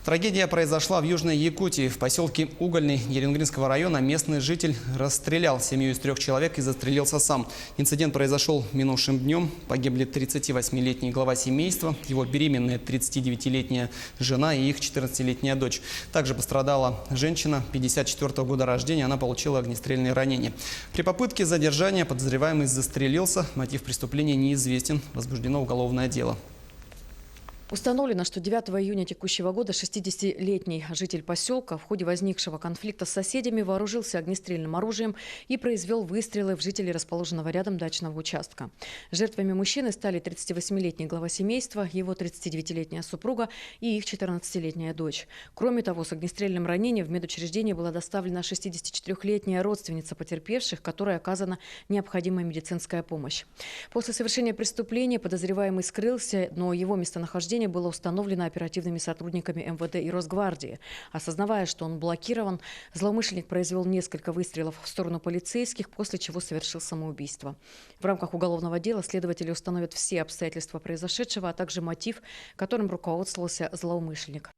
Трагедия произошла в Южной Якутии. В поселке Угольный Еренгринского района местный житель расстрелял семью из 3 человек и застрелился сам. Инцидент произошел минувшим днем. Погибли 38-летний глава семейства, его беременная 39-летняя жена и их 14-летняя дочь. Также пострадала женщина 54-го года рождения. Она получила огнестрельные ранения. При попытке задержания подозреваемый застрелился. Мотив преступления неизвестен. Возбуждено уголовное дело. Установлено, что 9 июня текущего года 60-летний житель поселка в ходе возникшего конфликта с соседями вооружился огнестрельным оружием и произвел выстрелы в жителей расположенного рядом дачного участка. Жертвами мужчины стали 38-летний глава семейства, его 39-летняя супруга и их 14-летняя дочь. Кроме того, с огнестрельным ранением в медучреждение была доставлена 64-летняя родственница потерпевших, которой оказана необходимая медицинская помощь. После совершения преступления подозреваемый скрылся, но его местонахождение было установлено оперативными сотрудниками МВД и Росгвардии. Осознавая, что он блокирован, злоумышленник произвел несколько выстрелов в сторону полицейских, после чего совершил самоубийство. В рамках уголовного дела следователи установят все обстоятельства произошедшего, а также мотив, которым руководствовался злоумышленник.